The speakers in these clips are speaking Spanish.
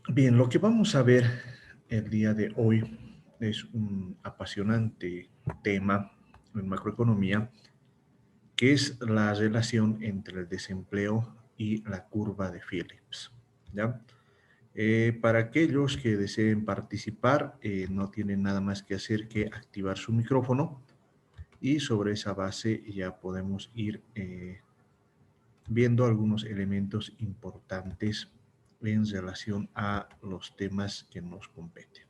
Bien, lo que vamos a ver el día de hoy es un apasionante tema en macroeconomía, que es la relación entre el desempleo y la curva de Phillips. ¿Ya? Para aquellos que deseen participar, no tienen nada más que hacer que activar su micrófono y sobre esa base ya podemos ir viendo algunos elementos importantes en relación a los temas que nos competen.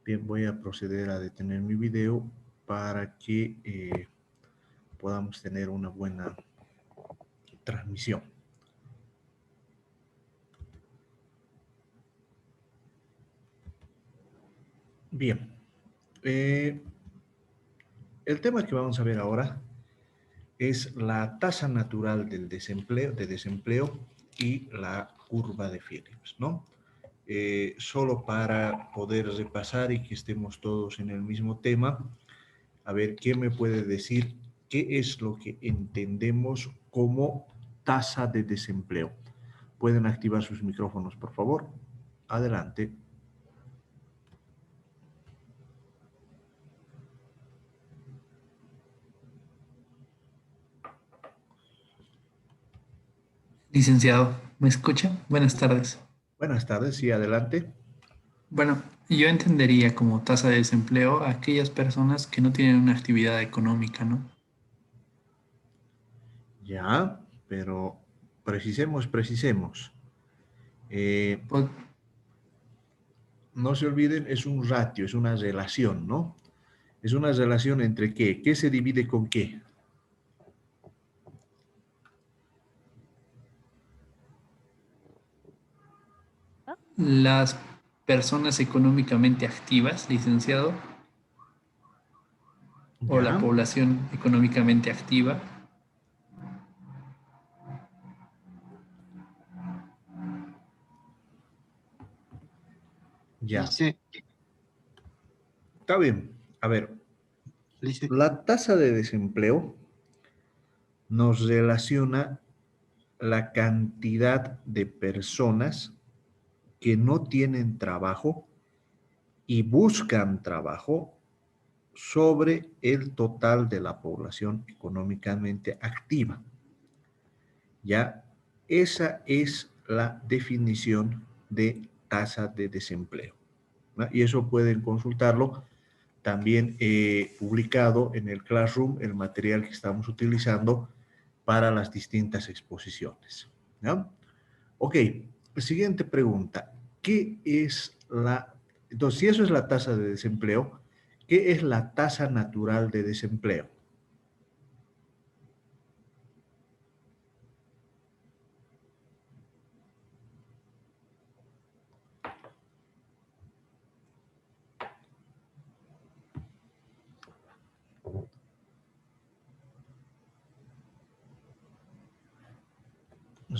Bien, voy a proceder a detener mi video para que podamos tener una buena transmisión. Bien, eh, el tema que vamos a ver ahora es la tasa natural del desempleo y la curva de Phillips, ¿no? Solo para poder repasar y que estemos todos en el mismo tema, a ver, ¿quién me puede decir qué es lo que entendemos como tasa de desempleo? Pueden activar sus micrófonos, por favor. Adelante. Licenciado, ¿me escucha? Buenas tardes. Buenas tardes, sí, adelante. Bueno, yo entendería como tasa de desempleo a aquellas personas que no tienen una actividad económica, ¿no? Ya, pero precisemos. Eh, Pues, no se olviden, es un ratio, es una relación, ¿no? Es una relación entre qué. ¿Qué se divide con qué? las personas económicamente activas, licenciado, o la Ya, población económicamente activa. ya. Lice, Está bien. A ver, lice, la tasa de desempleo nos relaciona la cantidad de personas que no tienen trabajo y buscan trabajo sobre el total de la población económicamente activa. Ya, esa es la definición de tasa de desempleo, ¿no? Y eso pueden consultarlo también publicado en el Classroom, el material que estamos utilizando para las distintas exposiciones, ¿no? Ok, siguiente pregunta. ¿Qué es la... Entonces, si eso es la tasa de desempleo, ¿qué es la tasa natural de desempleo?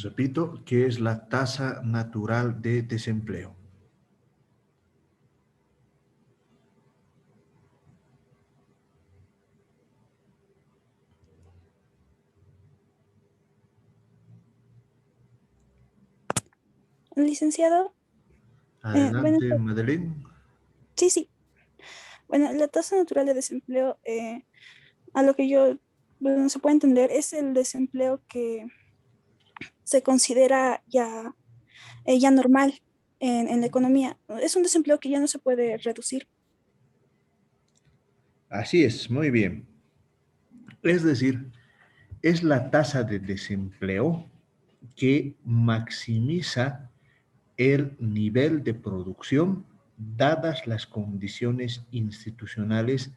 Repito, ¿qué es la tasa natural de desempleo? Licenciado, bueno, Adelante, Madeline. sí, sí. Bueno, la tasa natural de desempleo, a lo que yo, bueno, se puede entender, es el desempleo que se considera ya normal en la economía. Es un desempleo que ya no se puede reducir. Así es, muy bien. Es decir, es la tasa de desempleo que maximiza el nivel de producción dadas las condiciones institucionales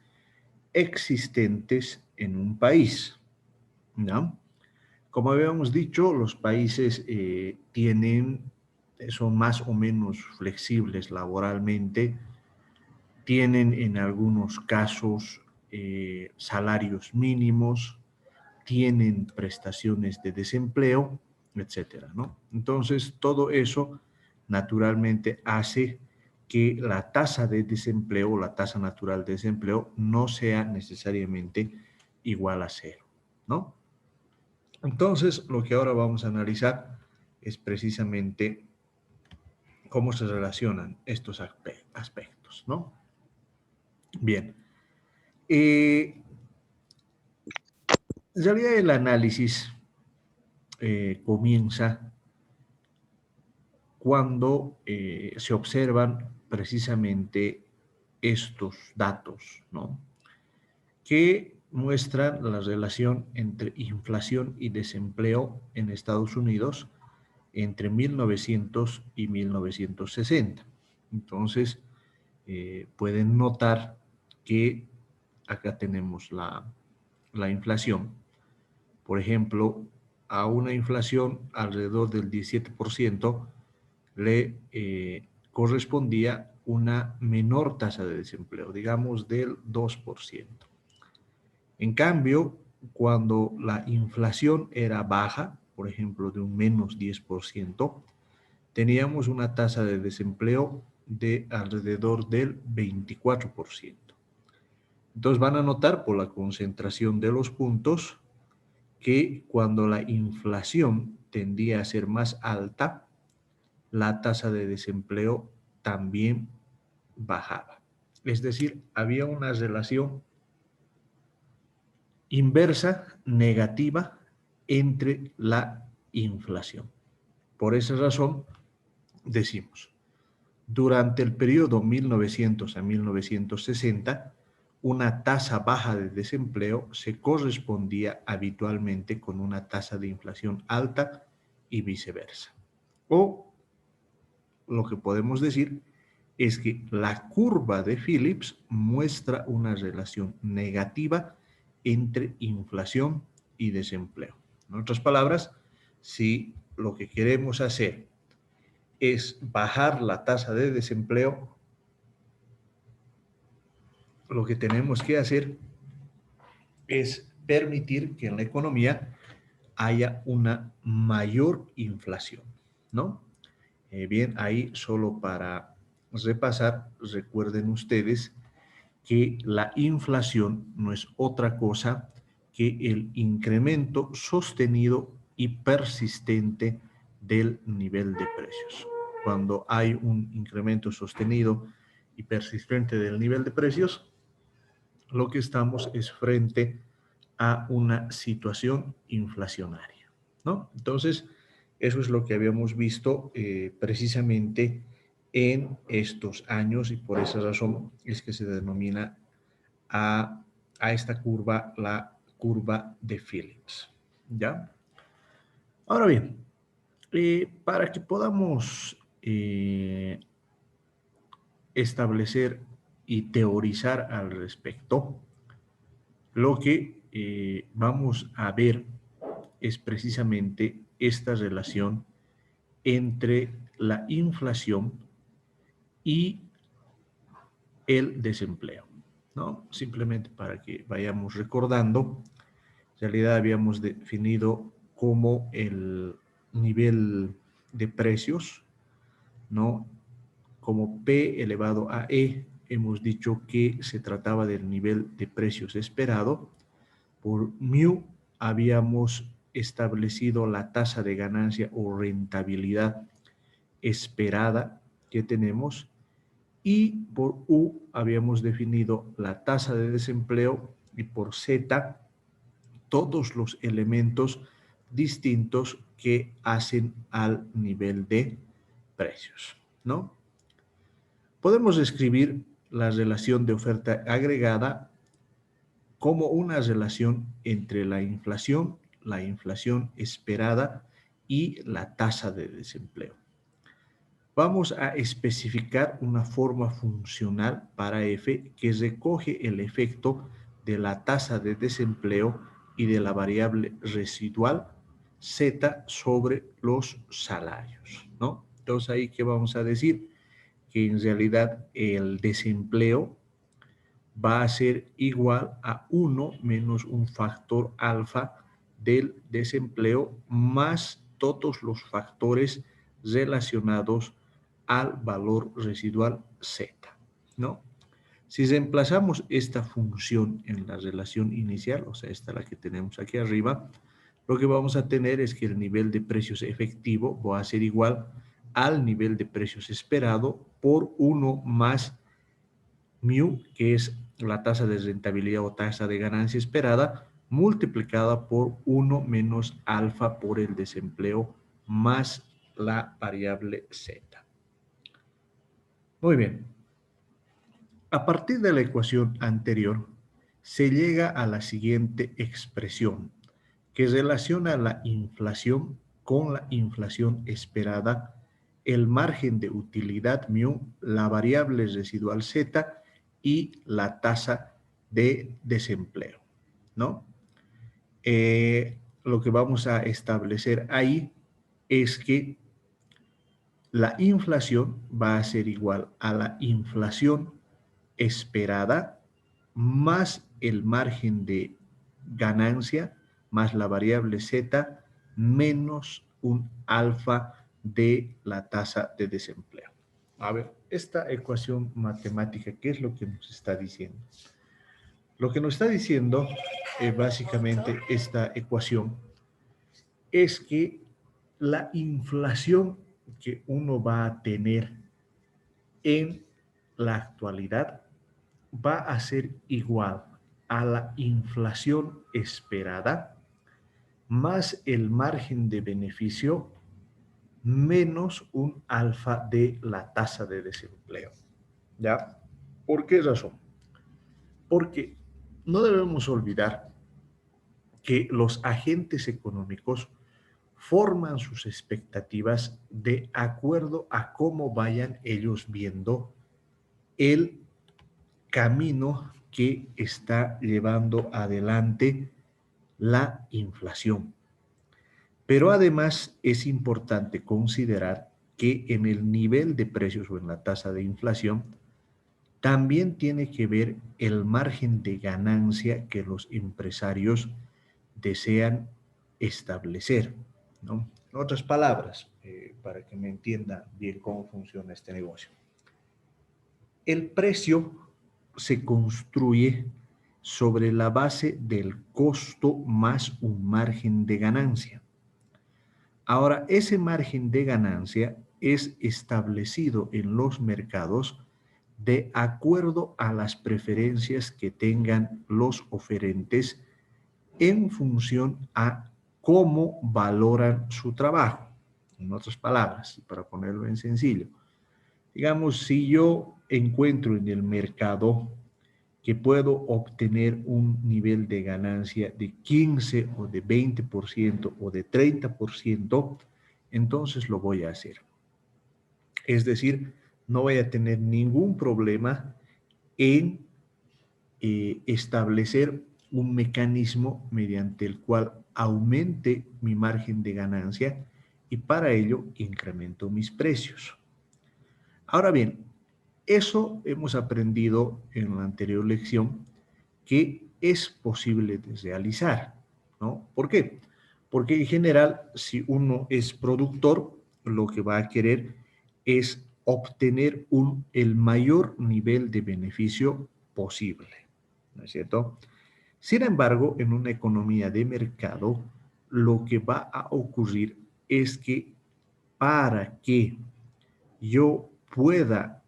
existentes en un país, ¿no? Como habíamos dicho, los países son más o menos flexibles laboralmente, tienen en algunos casos salarios mínimos, tienen prestaciones de desempleo, etcétera, ¿no? Entonces, todo eso naturalmente hace que la tasa de desempleo, la tasa natural de desempleo, no sea necesariamente igual a cero, ¿no? Entonces, lo que ahora vamos a analizar es precisamente cómo se relacionan estos aspectos, ¿no? Bien. En realidad el análisis comienza cuando se observan precisamente estos datos, ¿no? Que muestran la relación entre inflación y desempleo en Estados Unidos entre 1900 y 1960. Entonces, pueden notar que acá tenemos la inflación. Por ejemplo, a una inflación alrededor del 17% le correspondía una menor tasa de desempleo, digamos del 2%. En cambio, cuando la inflación era baja, por ejemplo, de un menos 10%, teníamos una tasa de desempleo de alrededor del 24%. Entonces van a notar por la concentración de los puntos que cuando la inflación tendía a ser más alta, la tasa de desempleo también bajaba. Es decir, había una relación inversa negativa entre la inflación. Por esa razón, decimos, durante el periodo 1900 a 1960, una tasa baja de desempleo se correspondía habitualmente con una tasa de inflación alta y viceversa. O lo que podemos decir es que la curva de Phillips muestra una relación negativa entre inflación y desempleo. En otras palabras, si lo que queremos hacer es bajar la tasa de desempleo, lo que tenemos que hacer es permitir que en la economía haya una mayor inflación, ¿no? Bien, ahí solo para repasar, recuerden ustedes que la inflación no es otra cosa que el incremento sostenido y persistente del nivel de precios. Cuando hay un incremento sostenido y persistente del nivel de precios, lo que estamos es frente a una situación inflacionaria, ¿no? Entonces, eso es lo que habíamos visto precisamente en estos años y por esa razón es que se denomina a esta curva la curva de Phillips, ¿ya? Ahora bien, para que podamos establecer y teorizar al respecto, lo que vamos a ver es precisamente esta relación entre la inflación y el desempleo, ¿no? Simplemente para que vayamos recordando, en realidad habíamos definido como el nivel de precios, ¿no? Como P elevado a E, hemos dicho que se trataba del nivel de precios esperado. Por mu habíamos establecido la tasa de ganancia o rentabilidad esperada que tenemos y por U habíamos definido la tasa de desempleo y por Z todos los elementos distintos que hacen al nivel de precios, ¿no? Podemos escribir la relación de oferta agregada como una relación entre la inflación esperada y la tasa de desempleo. Vamos a especificar una forma funcional para F que recoge el efecto de la tasa de desempleo y de la variable residual Z sobre los salarios, ¿no? Entonces ahí, ¿qué vamos a decir? Que en realidad el desempleo va a ser igual a 1 menos un factor alfa del desempleo más todos los factores relacionados al valor residual Z, ¿no? Si reemplazamos esta función en la relación inicial, o sea, esta la que tenemos aquí arriba, lo que vamos a tener es que el nivel de precios efectivo va a ser igual al nivel de precios esperado por 1 más mu, que es la tasa de rentabilidad o tasa de ganancia esperada, multiplicada por 1 menos alfa por el desempleo más la variable z. Muy bien. A partir de la ecuación anterior, se llega a la siguiente expresión, que relaciona la inflación con la inflación esperada, el margen de utilidad mu, la variable residual z y la tasa de desempleo, ¿no? Lo que vamos a establecer ahí es que la inflación va a ser igual a la inflación esperada más el margen de ganancia más la variable z menos un alfa de la tasa de desempleo. A ver, esta ecuación matemática, ¿qué es lo que nos está diciendo? Lo que nos está diciendo, básicamente, esta ecuación es que la inflación que uno va a tener en la actualidad va a ser igual a la inflación esperada más el margen de beneficio menos un alfa de la tasa de desempleo. ¿Ya? ¿Por qué razón? Porque no debemos olvidar que los agentes económicos forman sus expectativas de acuerdo a cómo vayan ellos viendo el camino que está llevando adelante la inflación. Pero además es importante considerar que en el nivel de precios o en la tasa de inflación también tiene que ver el margen de ganancia que los empresarios desean establecer, ¿no? En otras palabras, para que me entienda bien cómo funciona este negocio. El precio se construye sobre la base del costo más un margen de ganancia. Ahora, ese margen de ganancia es establecido en los mercados de acuerdo a las preferencias que tengan los oferentes en función a cómo valoran su trabajo. En otras palabras, para ponerlo en sencillo, digamos, si yo encuentro en el mercado que puedo obtener un nivel de ganancia de 15 o de 20% o de 30%, entonces lo voy a hacer. Es decir, no voy a tener ningún problema en establecer un mecanismo mediante el cual aumente mi margen de ganancia y para ello incremento mis precios. Ahora bien, eso hemos aprendido en la anterior lección que es posible de realizar, ¿no? ¿Por qué? Porque en general, si uno es productor, lo que va a querer es obtener el mayor nivel de beneficio posible, ¿no es cierto? Sin embargo, en una economía de mercado, lo que va a ocurrir es que para que yo pueda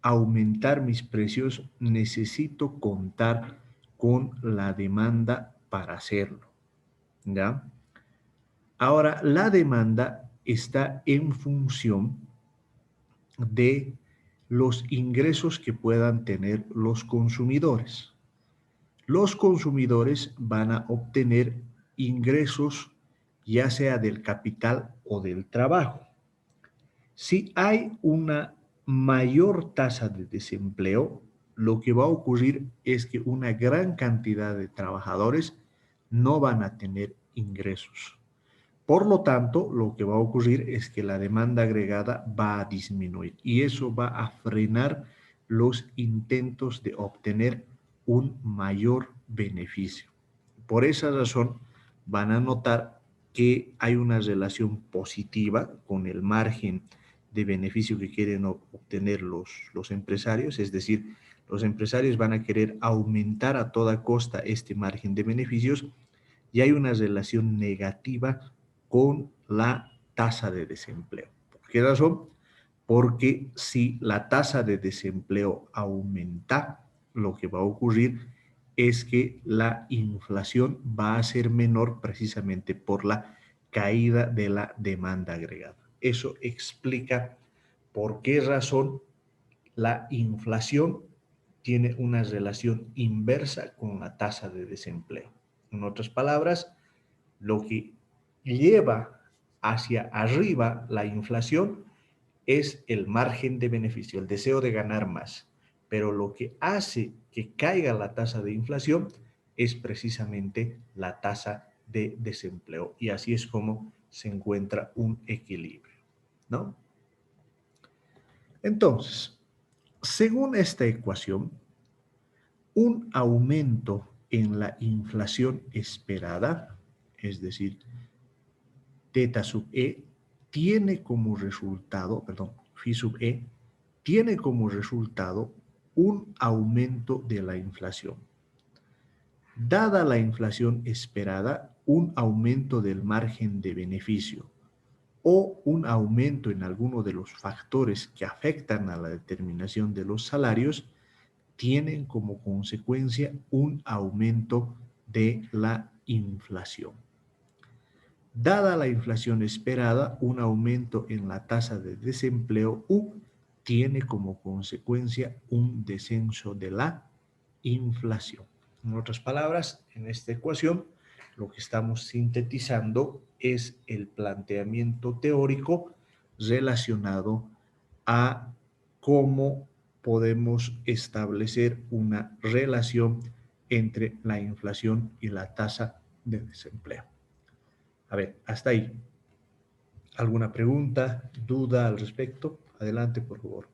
aumentar mis precios, necesito contar con la demanda para hacerlo, ¿ya? Ahora, la demanda está en función de los ingresos que puedan tener los consumidores. Los consumidores van a obtener ingresos ya sea del capital o del trabajo. Si hay una mayor tasa de desempleo, lo que va a ocurrir es que una gran cantidad de trabajadores no van a tener ingresos. Por lo tanto, lo que va a ocurrir es que la demanda agregada va a disminuir y eso va a frenar los intentos de obtener un mayor beneficio. Por esa razón, van a notar que hay una relación positiva con el margen de beneficio que quieren obtener los empresarios, es decir, los empresarios van a querer aumentar a toda costa este margen de beneficios y hay una relación negativa con la tasa de desempleo. ¿Por qué razón? porque si la tasa de desempleo aumenta, lo que va a ocurrir es que la inflación va a ser menor precisamente por la caída de la demanda agregada. Eso explica por qué razón la inflación tiene una relación inversa con la tasa de desempleo. En otras palabras, lo que lleva hacia arriba la inflación es el margen de beneficio, el deseo de ganar más. Pero lo que hace que caiga la tasa de inflación es precisamente la tasa de desempleo. Y así es como se encuentra un equilibrio, ¿no? Entonces, según esta ecuación, un aumento en la inflación esperada, es decir, teta sub E, tiene como resultado, perdón, phi sub E, tiene como resultado un aumento de la inflación. Dada la inflación esperada, un aumento del margen de beneficio o un aumento en alguno de los factores que afectan a la determinación de los salarios, tienen como consecuencia un aumento de la inflación. Dada la inflación esperada, un aumento en la tasa de desempleo U tiene como consecuencia un descenso de la inflación. En otras palabras, en esta ecuación, lo que estamos sintetizando es el planteamiento teórico relacionado a cómo podemos establecer una relación entre la inflación y la tasa de desempleo. A ver, hasta ahí. ¿Alguna pregunta, duda al respecto? Adelante, por favor.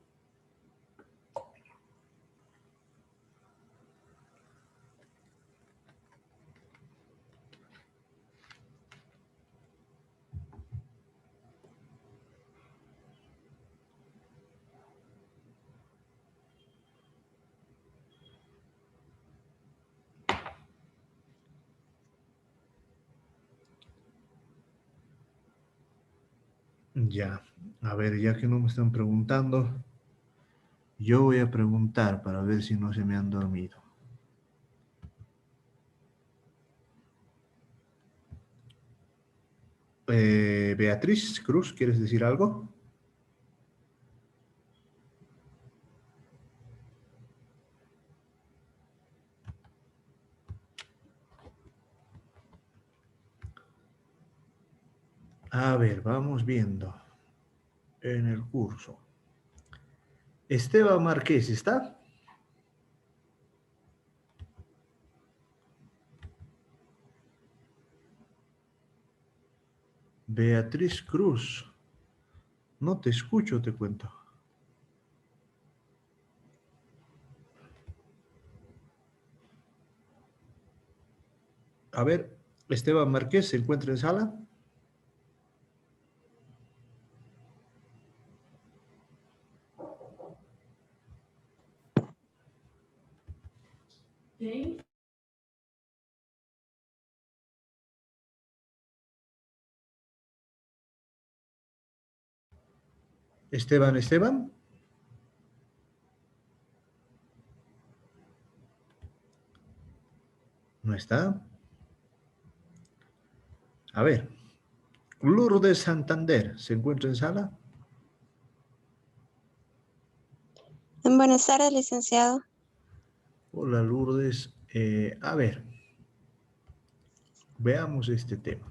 Ya, a ver, ya que no me están preguntando, yo voy a preguntar para ver si no se me han dormido. Beatriz Cruz, ¿quieres decir algo? A ver, vamos viendo en el curso. Esteban Márquez, ¿está? Beatriz Cruz, no te escucho, te cuento. A ver, Esteban Márquez, ¿se encuentra en sala? Sí. Esteban. ¿No está? A ver, Lourdes Santander, ¿se encuentra en sala? Buenas tardes, licenciado. Hola, Lourdes. A ver, veamos este tema.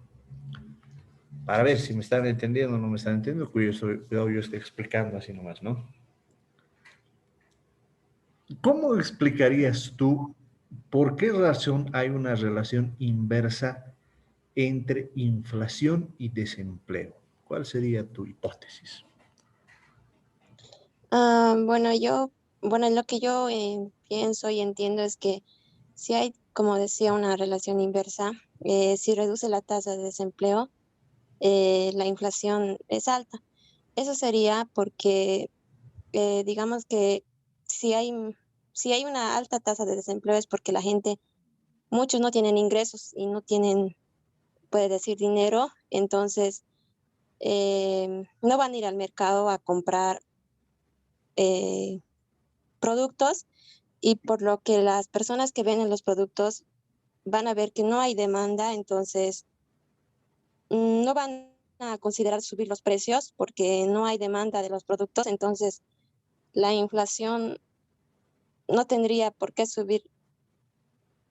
Para ver si me están entendiendo o no me están entendiendo, cuidado, yo estoy explicando así nomás, ¿no? ¿Cómo explicarías tú por qué razón hay una relación inversa entre inflación y desempleo? ¿Cuál sería tu hipótesis? Bueno, lo que yo pienso y entiendo es que si hay, como decía, una relación inversa, si reduce la tasa de desempleo, la inflación es alta. Eso sería porque, digamos que si hay, si hay una alta tasa de desempleo es porque la gente, muchos no tienen ingresos y no tienen, puede decir, dinero, entonces no van a ir al mercado a comprar productos, y por lo que las personas que venden los productos van a ver que no hay demanda, entonces no van a considerar subir los precios porque no hay demanda de los productos, entonces la inflación no tendría por qué subir.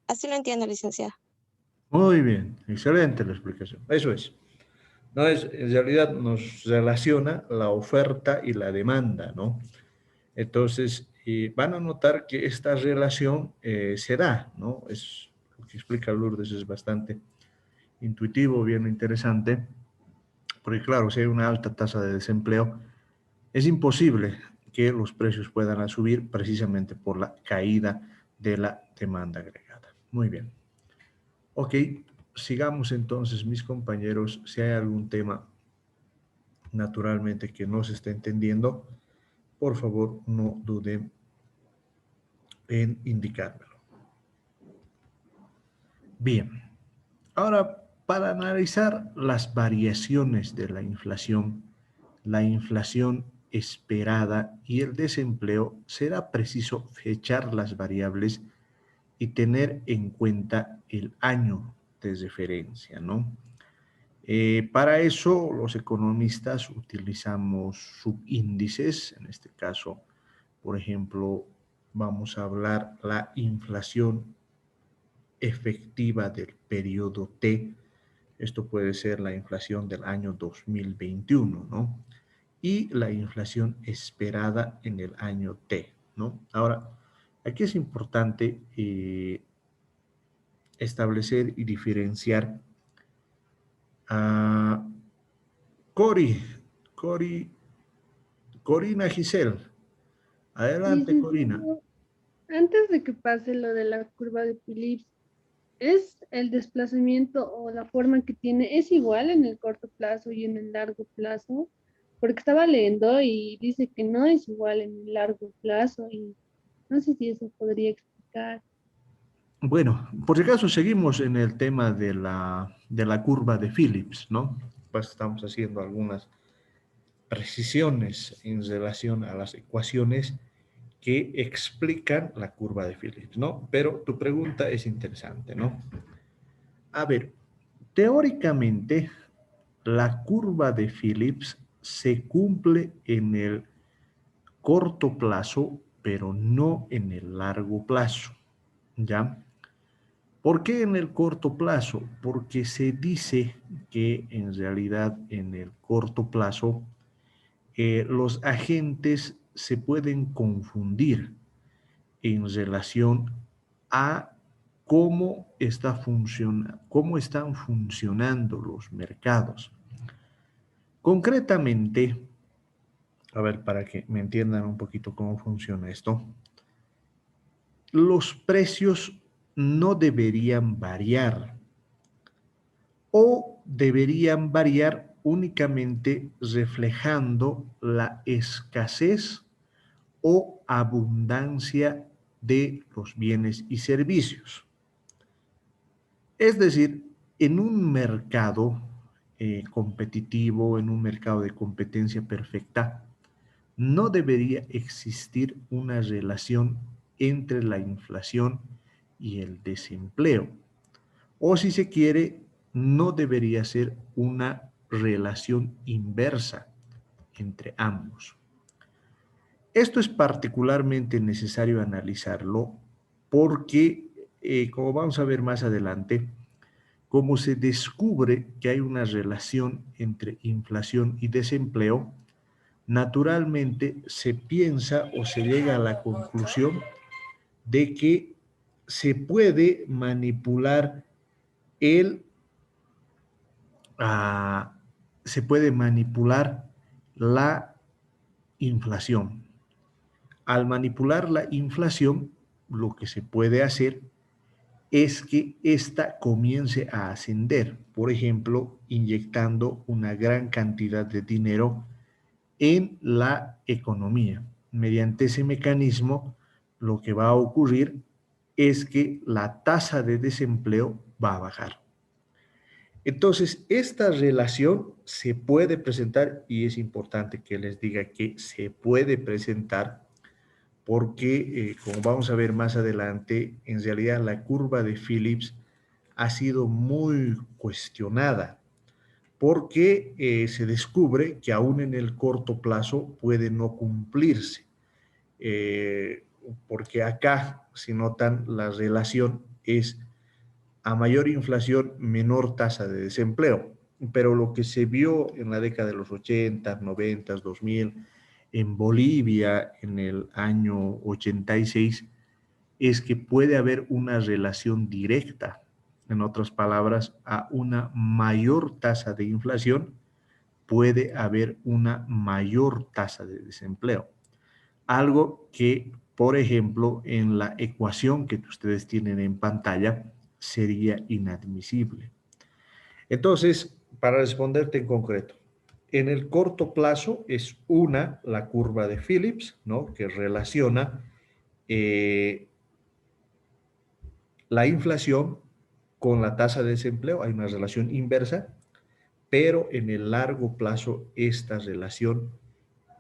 Así lo entiendo, licenciada. Muy bien, excelente la explicación. Eso es. No es, en realidad nos relaciona la oferta y la demanda, ¿no? Entonces, van a notar que esta relación se da, ¿no? Es lo que explica Lourdes, es bastante intuitivo, bien interesante, porque claro, si hay una alta tasa de desempleo, es imposible que los precios puedan subir precisamente por la caída de la demanda agregada. Muy bien. Ok, sigamos entonces, mis compañeros, si hay algún tema naturalmente que no se esté entendiendo, por favor no duden en indicármelo. Bien, ahora para analizar las variaciones de la inflación esperada y el desempleo, será preciso fechar las variables y tener en cuenta el año de referencia, ¿no? Para eso, los economistas utilizamos subíndices, en este caso, por ejemplo, vamos a hablar la inflación efectiva del periodo T. Esto puede ser la inflación del año 2021, ¿no? Y la inflación esperada en el año T, ¿no? Ahora, aquí es importante establecer y diferenciar a Cori, Cori, Corina Giselle. Adelante, Corina. Licenciado, antes de que pase lo de la curva de Phillips, ¿es el desplazamiento o la forma que tiene, es igual en el corto plazo y en el largo plazo? Porque estaba leyendo y dice que no es igual en el largo plazo y no sé si eso podría explicar. Bueno, por si acaso seguimos en el tema de la curva de Phillips, ¿no? Pues estamos haciendo algunas precisiones en relación a las ecuaciones que explican la curva de Phillips, ¿no? Pero tu pregunta es interesante, ¿no? A ver, teóricamente, la curva de Phillips se cumple en el corto plazo, pero no en el largo plazo, ¿ya? ¿Por qué en el corto plazo? Porque se dice que en realidad en el corto plazo los agentes se pueden confundir en relación a cómo están funcionando los mercados. Concretamente, a ver, para que me entiendan un poquito cómo funciona esto, los precios no deberían variar o deberían variar únicamente reflejando la escasez o abundancia de los bienes y servicios. Es decir, en un mercado competitivo, en un mercado de competencia perfecta, no debería existir una relación entre la inflación y el desempleo. O si se quiere, no debería ser una relación inversa entre ambos. Esto es particularmente necesario analizarlo porque, como vamos a ver más adelante, como se descubre que hay una relación entre inflación y desempleo, naturalmente se piensa o se llega a la conclusión de que se puede manipular el, ah, se puede manipular la inflación. Al manipular la inflación, lo que se puede hacer es que ésta comience a ascender, por ejemplo, inyectando una gran cantidad de dinero en la economía. Mediante ese mecanismo, lo que va a ocurrir es que la tasa de desempleo va a bajar. Entonces, esta relación se puede presentar, y es importante que les diga que se puede presentar, porque, como vamos a ver más adelante, en realidad la curva de Phillips ha sido muy cuestionada, porque se descubre que aún en el corto plazo puede no cumplirse. Porque acá, si notan, la relación es a mayor inflación, menor tasa de desempleo. Pero lo que se vio en la década de los 80, 90, 2000, en Bolivia en el año 86, es que puede haber una relación directa, en otras palabras, a una mayor tasa de inflación, puede haber una mayor tasa de desempleo. Algo que, por ejemplo, en la ecuación que ustedes tienen en pantalla, sería inadmisible. Entonces, para responderte en concreto, en el corto plazo es la curva de Phillips, ¿no? Que relaciona la inflación con la tasa de desempleo, hay una relación inversa, pero en el largo plazo esta relación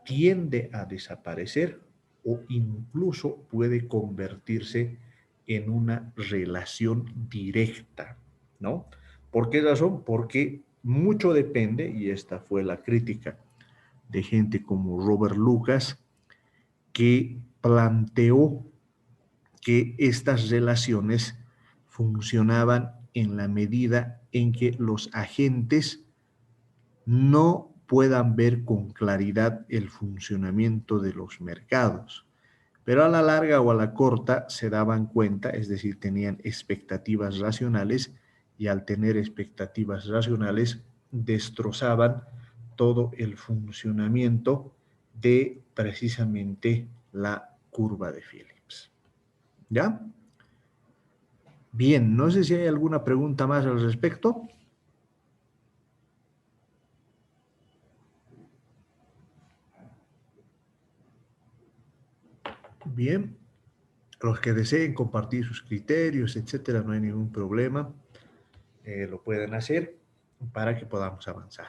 tiende a desaparecer o incluso puede convertirse en una relación directa, ¿no? ¿Por qué razón? Porque mucho depende, y esta fue la crítica de gente como Robert Lucas, que planteó que estas relaciones funcionaban en la medida en que los agentes no puedan ver con claridad el funcionamiento de los mercados. Pero a la larga o a la corta se daban cuenta, es decir, tenían expectativas racionales, y al tener expectativas racionales destrozaban todo el funcionamiento de precisamente la curva de Phillips. ¿Ya? Bien, no sé si hay alguna pregunta más al respecto. Bien, los que deseen compartir sus criterios, etcétera, no hay ningún problema. Lo pueden hacer para que podamos avanzar.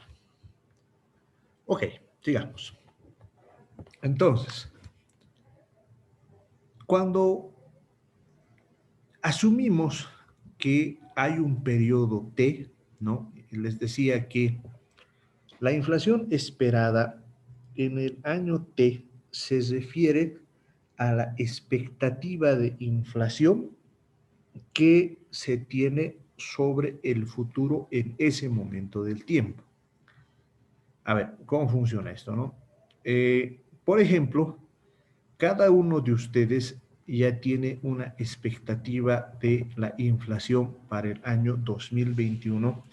Ok, sigamos. Entonces, cuando asumimos que hay un periodo T, ¿no? Les decía que la inflación esperada en el año T se refiere a la expectativa de inflación que se tiene sobre el futuro en ese momento del tiempo. A ver, ¿cómo funciona esto, no? Por ejemplo, cada uno de ustedes ya tiene una expectativa de la inflación para el año 2021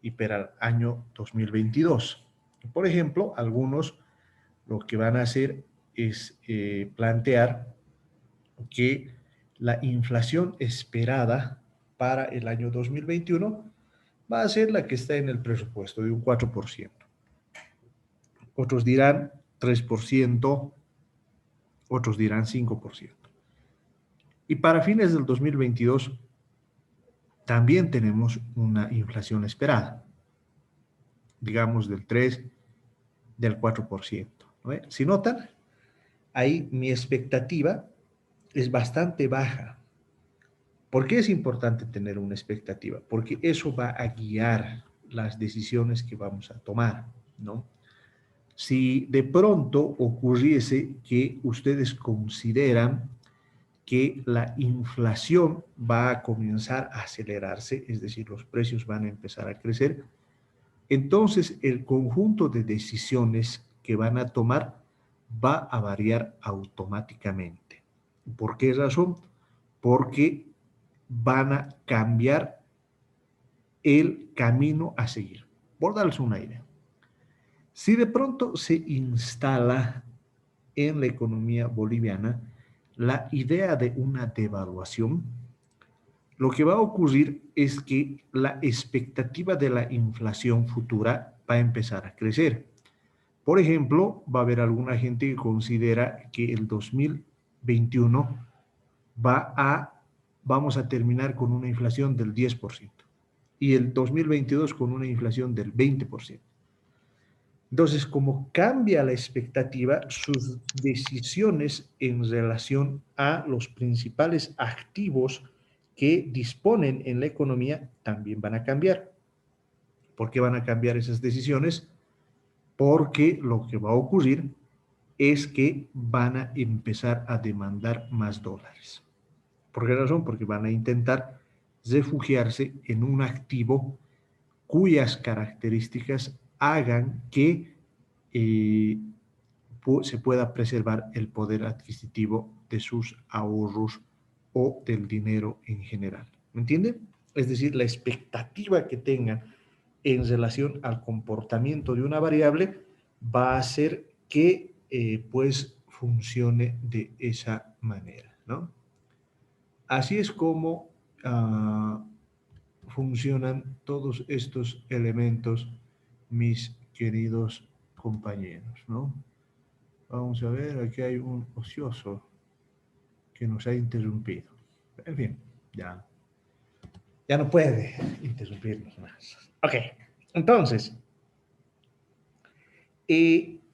y para el año 2022. Por ejemplo, algunos lo que van a hacer es plantear que la inflación esperada para el año 2021 va a ser la que está en el presupuesto, de un 4%. Otros dirán 3%, otros dirán 5%. Y para fines del 2022 también tenemos una inflación esperada, digamos del 3, del 4%. ¿No? Si notan, ahí mi expectativa es bastante baja. ¿Por qué es importante tener una expectativa? Porque eso va a guiar las decisiones que vamos a tomar, ¿no? Si de pronto ocurriese que ustedes consideran que la inflación va a comenzar a acelerarse, es decir, los precios van a empezar a crecer, entonces el conjunto de decisiones que van a tomar va a variar automáticamente. ¿Por qué razón? Porque van a cambiar el camino a seguir. Por darles una idea. Si de pronto se instala en la economía boliviana la idea de una devaluación, lo que va a ocurrir es que la expectativa de la inflación futura va a empezar a crecer. Por ejemplo, va a haber alguna gente que considera que el 2021 vamos a terminar con una inflación del 10%. y el 2022 con una inflación del 20%. Entonces, como cambia la expectativa, sus decisiones en relación a los principales activos que disponen en la economía también van a cambiar. ¿Por qué van a cambiar esas decisiones? Porque lo que va a ocurrir es que van a empezar a demandar más dólares. ¿Por qué razón? Porque van a intentar refugiarse en un activo cuyas características hagan que se pueda preservar el poder adquisitivo de sus ahorros o del dinero en general. ¿Me entiende? Es decir, la expectativa que tengan en relación al comportamiento de una variable va a hacer que pues funcione de esa manera, ¿no? Así es como funcionan todos estos elementos, mis queridos compañeros, ¿no? Vamos a ver, aquí hay un ocioso que nos ha interrumpido. En fin, ya no puede interrumpirnos más. Ok, entonces,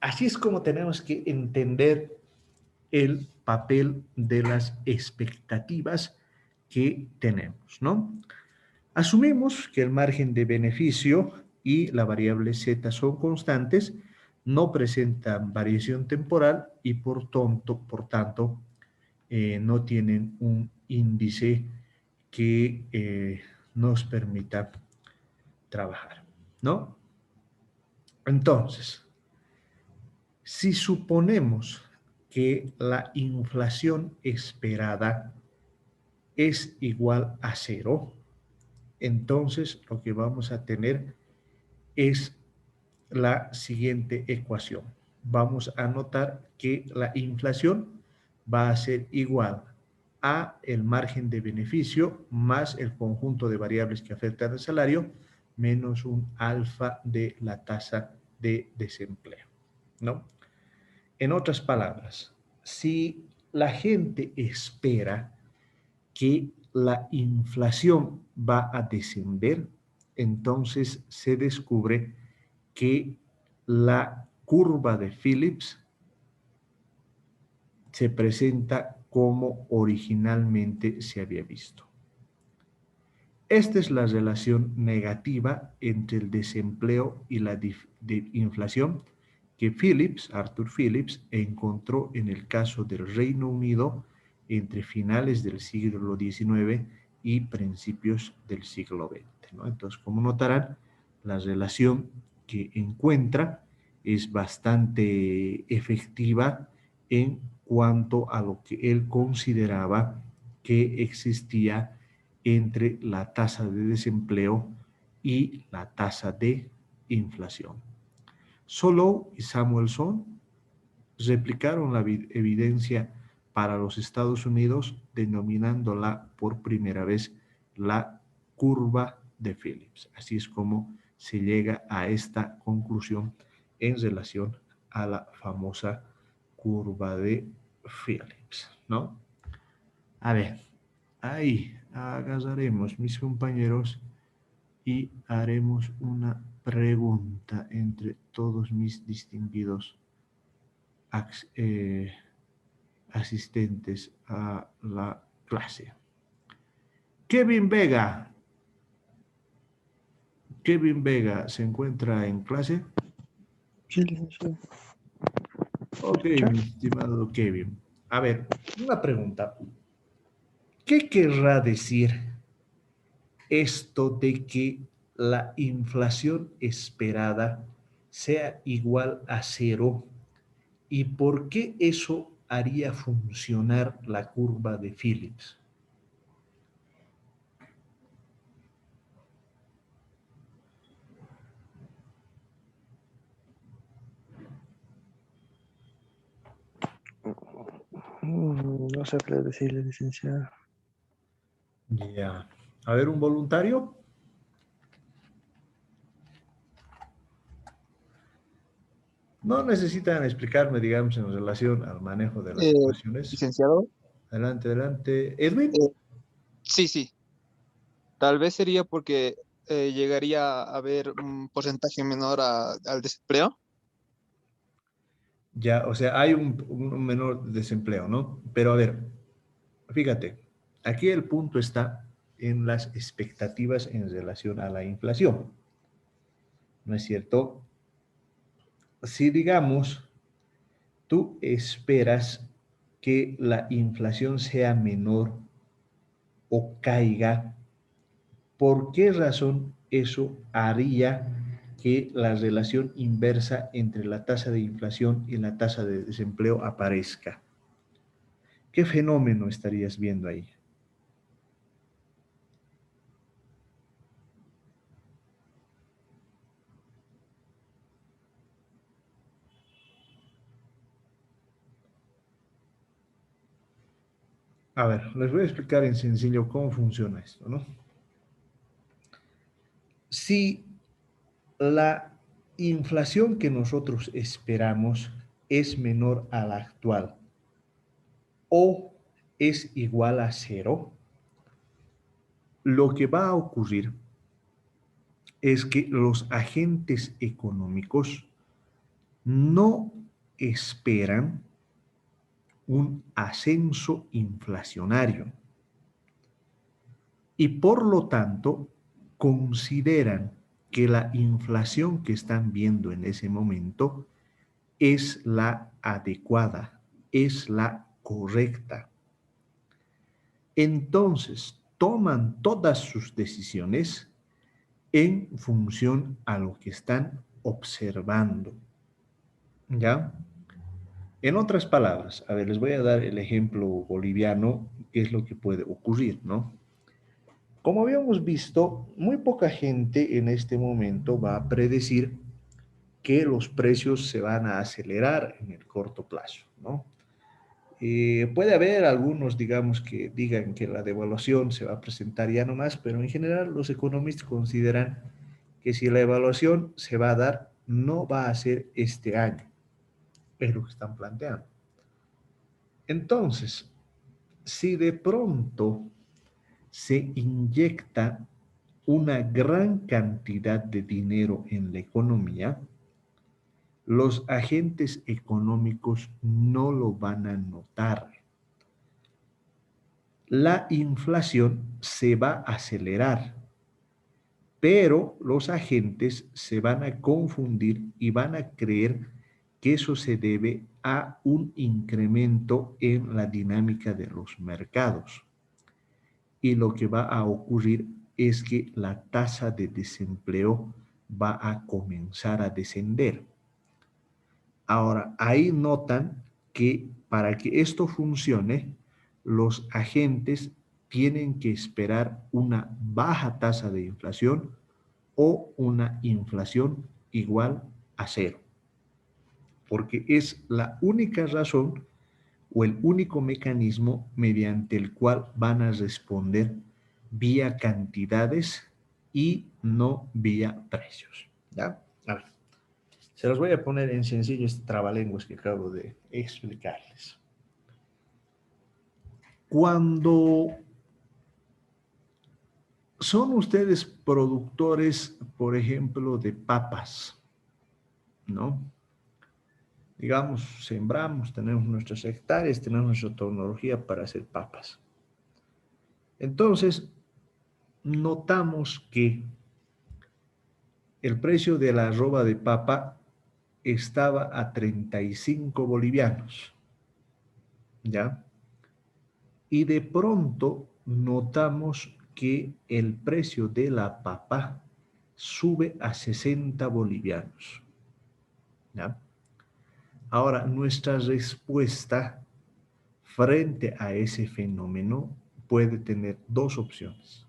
así es como tenemos que entender el papel de las expectativas que tenemos, ¿no? Asumimos que el margen de beneficio y la variable Z son constantes, no presentan variación temporal y por tanto no tienen un índice que nos permita trabajar, ¿no? Entonces, si suponemos que la inflación esperada es igual a 0, entonces lo que vamos a tener es la siguiente ecuación. Vamos a notar que la inflación va a ser igual a el margen de beneficio más el conjunto de variables que afectan al salario menos un alfa de la tasa de desempleo, ¿no? En otras palabras, si la gente espera que la inflación va a descender, entonces se descubre que la curva de Phillips se presenta como originalmente se había visto. Esta es la relación negativa entre el desempleo y la inflación que Arthur Phillips, encontró en el caso del Reino Unido entre finales del siglo XIX y principios del siglo XX, ¿no? Entonces, como notarán, la relación que encuentra es bastante efectiva en cuanto a lo que él consideraba que existía entre la tasa de desempleo y la tasa de inflación. Solow y Samuelson replicaron la evidencia para los Estados Unidos, denominándola por primera vez la curva de Phillips. Así es como se llega a esta conclusión en relación a la famosa curva de Phillips, ¿no? A ver, ahí agarraremos, mis compañeros, y haremos una pregunta entre todos mis distinguidos asistentes a la clase. Kevin Vega, ¿se encuentra en clase? Sí, licenciado. Ok, mi estimado Kevin. A ver, una pregunta. ¿Qué querrá decir esto de que la inflación esperada sea igual a 0 y por qué eso haría funcionar la curva de Phillips? No sé qué decirle, licenciado. Ya. A ver, un voluntario. No necesitan explicarme, digamos, en relación al manejo de las ecuaciones. Licenciado, Adelante, adelante. Edwin. sí, tal vez sería porque llegaría a haber un porcentaje menor al desempleo. Ya, o sea, hay un menor desempleo, ¿no? Pero a ver, fíjate, aquí el punto está en las expectativas en relación a la inflación, ¿no es cierto? Si digamos, tú esperas que la inflación sea menor o caiga, ¿por qué razón eso haría que la relación inversa entre la tasa de inflación y la tasa de desempleo aparezca? ¿Qué fenómeno estarías viendo ahí? A ver, les voy a explicar en sencillo cómo funciona esto, ¿no? Si la inflación que nosotros esperamos es menor a la actual o es igual a cero, lo que va a ocurrir es que los agentes económicos no esperan un ascenso inflacionario y por lo tanto consideran que la inflación que están viendo en ese momento es la adecuada, es la correcta. Entonces, toman todas sus decisiones en función a lo que están observando. ¿Ya? En otras palabras, a ver, les voy a dar el ejemplo boliviano, qué es lo que puede ocurrir, ¿no? Como habíamos visto, muy poca gente en este momento va a predecir que los precios se van a acelerar en el corto plazo, ¿no? Puede haber algunos, digamos, que digan que la devaluación se va a presentar ya nomás, pero en general los economistas consideran que si la evaluación se va a dar, no va a ser este año, es lo que están planteando. Entonces, si de pronto se inyecta una gran cantidad de dinero en la economía, los agentes económicos no lo van a notar. La inflación se va a acelerar, pero los agentes se van a confundir y van a creer que eso se debe a un incremento en la dinámica de los mercados. Y lo que va a ocurrir es que la tasa de desempleo va a comenzar a descender. Ahora, ahí notan que para que esto funcione, los agentes tienen que esperar una baja tasa de inflación o una inflación igual a cero, porque es la única razón o el único mecanismo mediante el cual van a responder vía cantidades y no vía precios. ¿Ya? A ver, se los voy a poner en sencillo este trabalenguas que acabo de explicarles. Cuando son ustedes productores, por ejemplo, de papas, ¿no? Digamos, sembramos, tenemos nuestras hectáreas, tenemos nuestra tecnología para hacer papas. Entonces, notamos que el precio de la arroba de papa estaba a 35 bolivianos, ¿ya? Y de pronto notamos que el precio de la papa sube a 60 bolivianos, ¿ya? Ahora, nuestra respuesta frente a ese fenómeno puede tener dos opciones.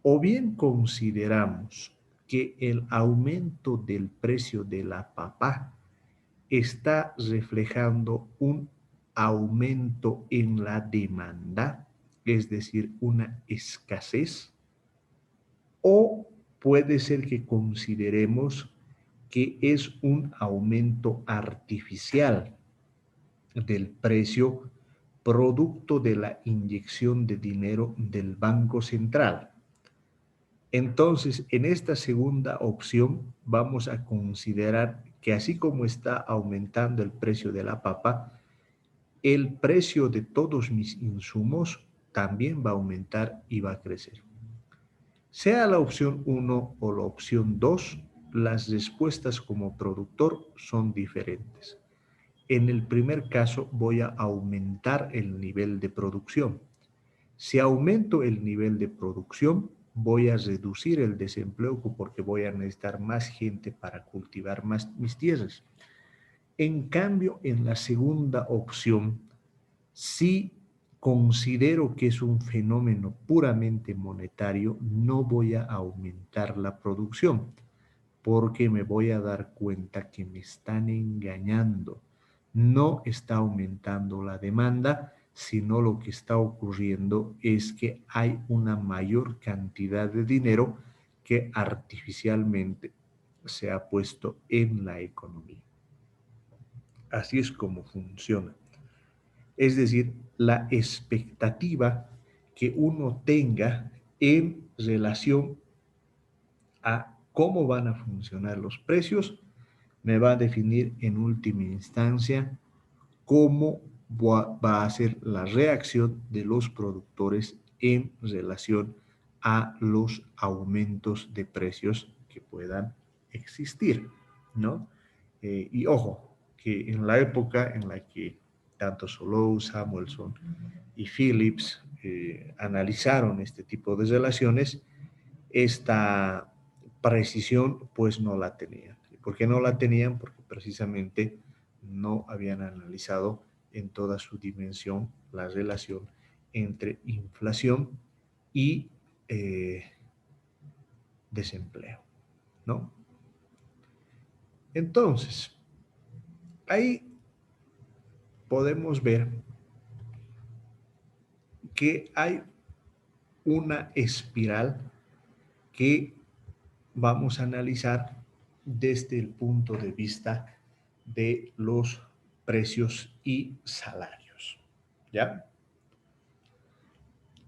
O bien consideramos que el aumento del precio de la papa está reflejando un aumento en la demanda, es decir, una escasez, o puede ser que consideremos que es un aumento artificial del precio producto de la inyección de dinero del Banco Central. Entonces, en esta segunda opción vamos a considerar que así como está aumentando el precio de la papa, el precio de todos mis insumos también va a aumentar y va a crecer. Sea la opción 1 o la opción 2, las respuestas como productor son diferentes. En el primer caso voy a aumentar el nivel de producción. Si aumento el nivel de producción, voy a reducir el desempleo porque voy a necesitar más gente para cultivar más mis tierras. En cambio, en la segunda opción, si considero que es un fenómeno puramente monetario, no voy a aumentar la producción porque me voy a dar cuenta que me están engañando. No está aumentando la demanda, sino lo que está ocurriendo es que hay una mayor cantidad de dinero que artificialmente se ha puesto en la economía. Así es como funciona. Es decir, la expectativa que uno tenga en relación a cómo van a funcionar los precios me va a definir en última instancia cómo va a ser la reacción de los productores en relación a los aumentos de precios que puedan existir, ¿no? Y ojo, que en la época en la que tanto Solow, Samuelson y Phillips analizaron este tipo de relaciones, esta precisión pues no la tenían. ¿Por qué no la tenían? Porque precisamente no habían analizado en toda su dimensión la relación entre inflación y desempleo, ¿no? Entonces, ahí podemos ver que hay una espiral que vamos a analizar desde el punto de vista de los precios y salarios, ¿ya?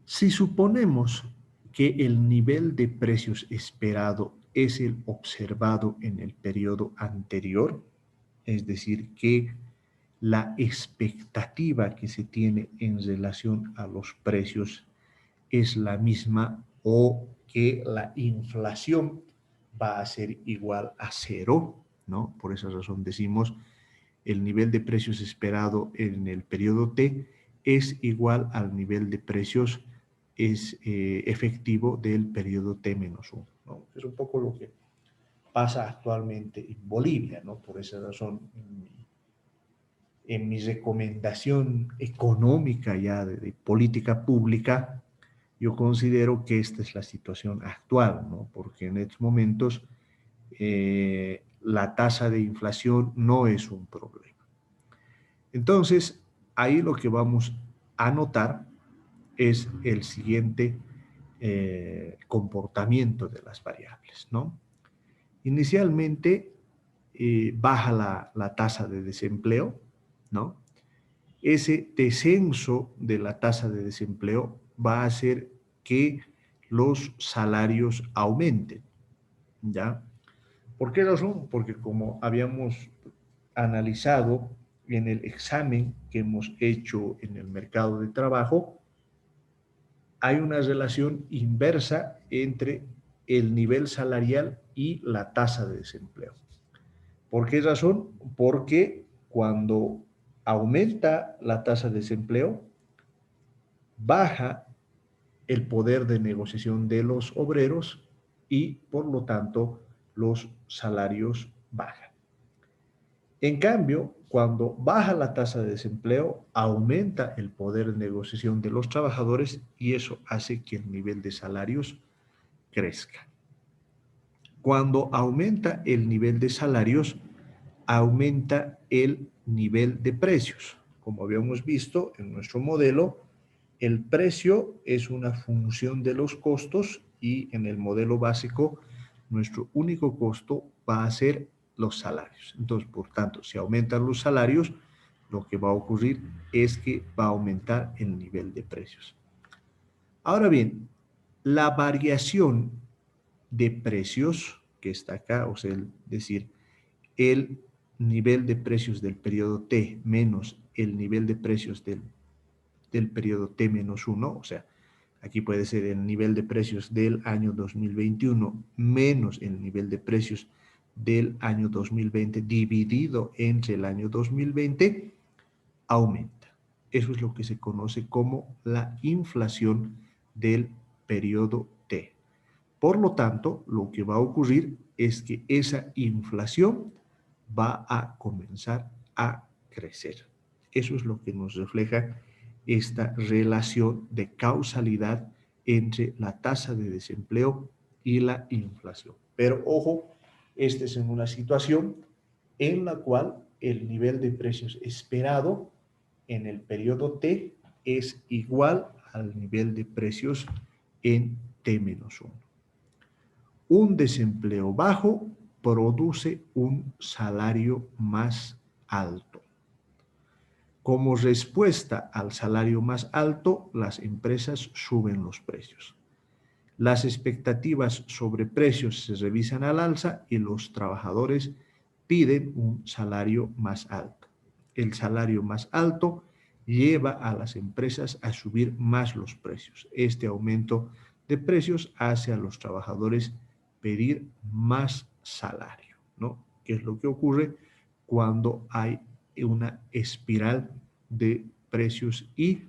Si suponemos que el nivel de precios esperado es el observado en el periodo anterior, es decir, que la expectativa que se tiene en relación a los precios es la misma o que la inflación va a ser igual a cero, ¿no? Por esa razón decimos el nivel de precios esperado en el periodo T es igual al nivel de precios efectivo del periodo T-1, ¿no? Es un poco lo que pasa actualmente en Bolivia, ¿no? Por esa razón, en mi recomendación económica ya de política pública, yo considero que esta es la situación actual, ¿no? Porque en estos momentos la tasa de inflación no es un problema. Entonces, ahí lo que vamos a notar es el siguiente comportamiento de las variables, ¿no? Inicialmente baja la tasa de desempleo, ¿no? Ese descenso de la tasa de desempleo va a hacer que los salarios aumenten, ¿ya? ¿Por qué razón? Porque como habíamos analizado en el examen que hemos hecho en el mercado de trabajo, hay una relación inversa entre el nivel salarial y la tasa de desempleo. ¿Por qué razón? Porque cuando aumenta la tasa de desempleo, baja el poder de negociación de los obreros y, por lo tanto, los salarios bajan. En cambio, cuando baja la tasa de desempleo, aumenta el poder de negociación de los trabajadores y eso hace que el nivel de salarios crezca. Cuando aumenta el nivel de salarios, aumenta el nivel de precios. Como habíamos visto en nuestro modelo, el precio es una función de los costos y en el modelo básico, nuestro único costo va a ser los salarios. Entonces, por tanto, si aumentan los salarios, lo que va a ocurrir es que va a aumentar el nivel de precios. Ahora bien, la variación de precios que está acá, o sea, es decir, el nivel de precios del periodo T menos el nivel de precios del periodo T menos 1, o sea, aquí puede ser el nivel de precios del año 2021 menos el nivel de precios del año 2020 dividido entre el año 2020, aumenta. Eso es lo que se conoce como la inflación del periodo T. Por lo tanto, lo que va a ocurrir es que esa inflación va a comenzar a crecer. Eso es lo que nos refleja esta relación de causalidad entre la tasa de desempleo y la inflación. Pero ojo, esta es en una situación en la cual el nivel de precios esperado en el periodo T es igual al nivel de precios en T-1. Un desempleo bajo produce un salario más alto. Como respuesta al salario más alto, las empresas suben los precios. Las expectativas sobre precios se revisan al alza y los trabajadores piden un salario más alto. El salario más alto lleva a las empresas a subir más los precios. Este aumento de precios hace a los trabajadores pedir más salario, ¿no? ¿Qué es lo que ocurre cuando hay una espiral de precios y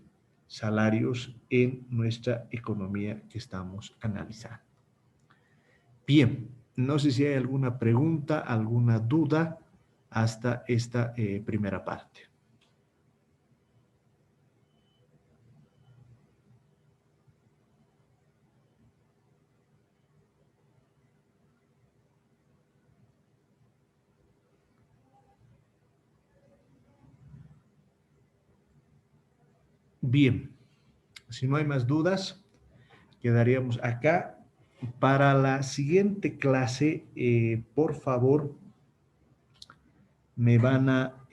salarios en nuestra economía que estamos analizando? Bien, no sé si hay alguna pregunta, alguna duda hasta esta primera parte. Bien, si no hay más dudas, quedaríamos acá. Para la siguiente clase, por favor, me van a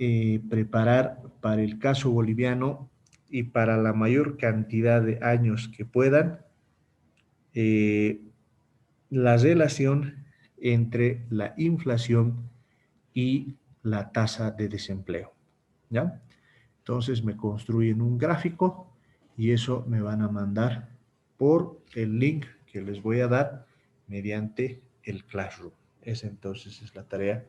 preparar para el caso boliviano y para la mayor cantidad de años que puedan, la relación entre la inflación y la tasa de desempleo, ¿ya? Entonces me construyen un gráfico y eso me van a mandar por el link que les voy a dar mediante el Classroom. Esa entonces es la tarea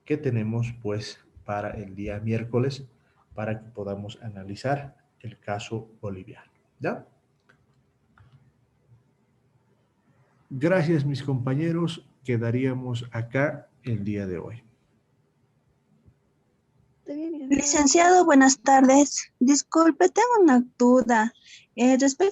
que tenemos pues para el día miércoles para que podamos analizar el caso boliviano, ¿ya? Gracias mis compañeros, quedaríamos acá el día de hoy. Licenciado, buenas tardes. Disculpe, tengo una duda. Respecto